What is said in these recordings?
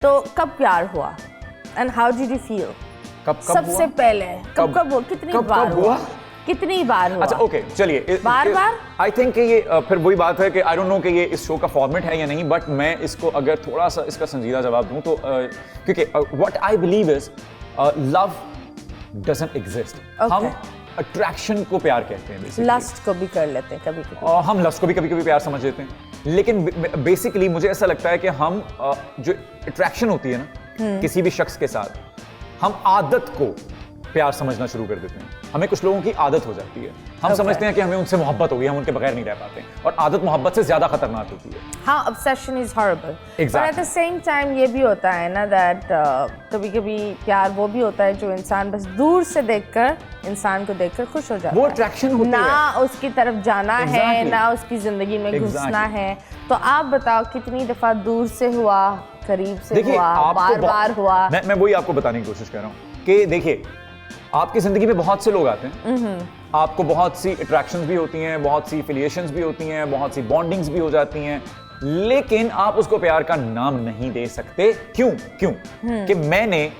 तो कब प्यार हुआ and how did you feel? कब सबसे हुआ? पहले कब हुआ? कितनी बार हुआ? कितनी बार हुआ? अच्छा ओके चलिए बार आई थिंक कि ये फिर वही बात है कि आई डोंट नो कि ये इस शो का फॉर्मेट है या नहीं, बट मैं इसको अगर थोड़ा सा इसका संजीदा जवाब दूं तो क्योंकि what I believe is love doesn't exist. हम अट्रैक्शन को प्यार कहते हैं बेसिकली। लस्ट को भी कर लेते हैं कभी कभी। हम लस्ट को भी कभी कभी प्यार समझ लेते हैं, लेकिन बेसिकली मुझे ऐसा लगता है कि हम जो अट्रैक्शन होती है ना किसी भी शख्स के साथ, हम आदत को प्यार समझना शुरू कर देते हैं। हमें कुछ लोगों की आदत हो जाती है, हम समझते हैं कि हमें उनसे मोहब्बत होगी, हम उनके बगैर नहीं रह पाते, और आदत मोहब्बत से ज्यादा खतरनाक होती है। हाँ, obsession is horrible. Exactly. But at the same time ये भी होता है ना that कभी कभी प्यार वो भी होता है जो इंसान बस दूर से देखकर इंसान को देखकर खुश हो जाता है। वो अट्रैक्शन होती है, ना उसकी तरफ जाना है, ना उसकी जिंदगी में घुसना है। तो आप बताओ कितनी दफा दूर से हुआ, करीब से हुआ, बार हुआ? मैं वही आपको बताने की कोशिश कर रहा हूँ कि देखिए, आपकी जिंदगी में बहुत से लोग आते हैं, आपको बहुत सी अट्रैक्शंस भी होती हैं, बहुत सी एफिलिएशंस भी होती हैं, बहुत सी बॉन्डिंग्स भी हो जाती हैं, लेकिन आप उसको प्यार का नाम नहीं दे सकते। क्यों? कि मैंने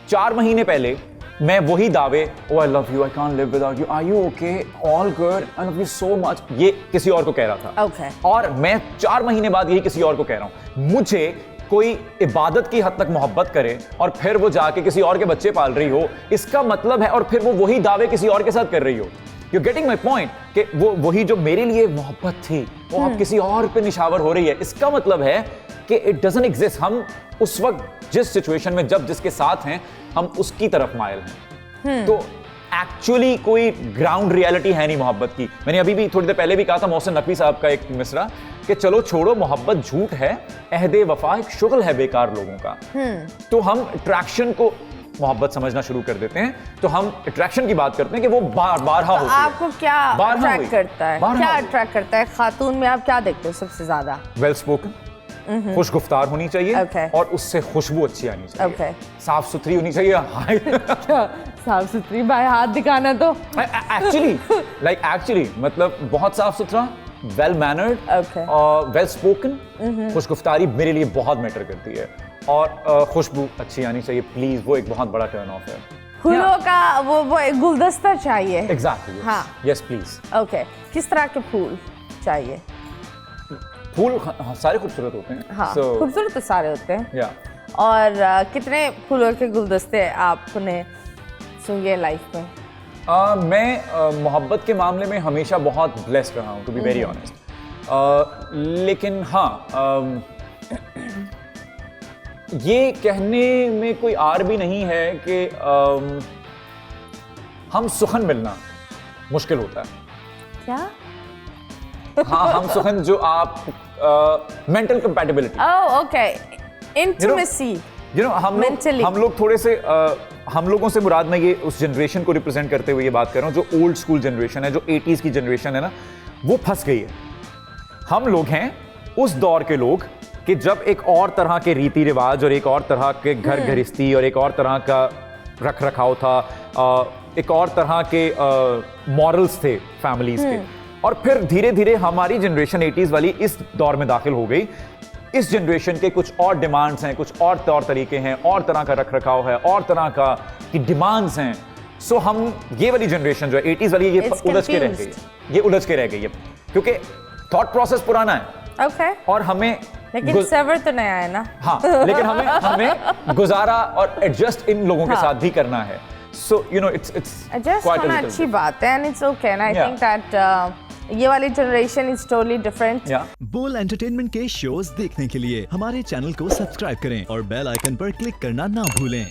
4 महीने पहले मैं वही दावे, oh I love you, I can't live without you, are you okay, all good, I love you so much, ये किसी और को कह रहा था। Okay. और मैं 4 महीने बाद यही किसी और को कह रहा हूं। मुझे कोई इबादत की हद तक मोहब्बत करे और फिर वो जाके किसी और के बच्चे पाल रही हो, इसका मतलब है, और फिर वो वही दावे किसी और के साथ कर रही हो। यू गेटिंग माई पॉइंट कि वो वही जो मेरे लिए मोहब्बत थी वो अब किसी और पे निशावर हो रही है। इसका मतलब है कि इट डजंट एग्जिस्ट। हम उस वक्त जिस सिचुएशन में जब जिसके साथ हैं, हम उसकी तरफ माइल हैं। तो एक्चुअली कोई ग्राउंड रियलिटी है नहीं मोहब्बत की। मैंने अभी भी थोड़ी देर पहले भी कहा था, मोहसिन नकवी साहब का एक मिसरा कि चलो छोड़ो मोहब्बत झूठ है, अहदे वफा एक शुगल है बेकार लोगों का। तो हम अट्रैक्शन को मोहब्बत समझना शुरू कर देते हैं, तो हम अट्रैक्शन की बात करते हैं कि वो बारहा होती है। आपको क्या अट्रैक्ट करता है? क्या अट्रैक्ट करता है खातून में? आप क्या देखते हो सबसे ज्यादा? वेल स्पोकन, खुश गुफ्तार होनी चाहिए, Okay. और उससे खुशबू अच्छी आनी चाहिए, Okay. साफ सुथरी होनी चाहिए। साफ सुथरी भाई, हाथ दिखाना तो एक्चुअली मतलब बहुत साफ सुथरा, वेल मैनर्ड, Okay. और वेल स्पोकन। खुशगुफ्तारी मेरे लिए बहुत मैटर करती है, और खुशबू अच्छी आनी चाहिए प्लीज, वो एक बहुत बड़ा टर्न ऑफ है। फूलों का वो एक गुलदस्ता चाहिए। एग्जैक्टली, हाँ। Yes please. ओके, किस तरह के फूल चाहिए? फूल सारे खूबसूरत होते हैं। हाँ, खूबसूरत तो सारे होते हैं। या और कितने फूलों के गुलदस्ते आपने सूंघे लाइफ में? मैं मोहब्बत के मामले में हमेशा बहुत ब्लेस्ड रहा हूँ, टू बी वेरी ऑनेस्ट। लेकिन हाँ, ये कहने में कोई आर भी नहीं है कि हम सुखन मिलना मुश्किल होता है। क्या? हाँ, हम सुखन जो आप mental compatibility. Oh okay, intimacy. हम लोग थोड़े से हम लोगों से मुराद मैं ये उस जनरेशन को रिप्रेजेंट करते हुए ये बात कर रहा हूँ जो ओल्ड स्कूल जनरेशन है, जो 80s की जनरेशन है ना, वो फंस गई है। हम लोग हैं उस दौर के लोग कि जब एक और तरह के रीति रिवाज और एक और तरह के घर गृहस्थी और एक और तरह का रख रखाव था, एक और तरह के मॉरल्स थे फैमिलीज के, और फिर धीरे धीरे हमारी जनरेशन 80s वाली इस दौर में दाखिल हो गई। इस जनरेशन के कुछ और डिमांड्स हैं, कुछ और तौर तरीके हैं, और तरह का रख रखाव है, और तरह का की डिमांड्स हैं। सो हम ये वाली जनरेशन जो है 80s वाली, ये उलझ के रह गई है, ये उलझ के रह गई है क्योंकि थॉट प्रोसेस पुराना है। ओके। और हमें लेकिन सवर तो नया है ना। हाँ, लेकिन हमें गुजारा और एडजस्ट इन लोगों के साथ भी करना है। So you know it's adjust होना अच्छी बात है, and it's okay, and I think that ये वाली जनरेशन इज टोटली डिफरेंट। बोल एंटरटेनमेंट के शोज देखने के लिए हमारे चैनल को सब्सक्राइब करें और बेल आइकन पर क्लिक करना ना भूलें।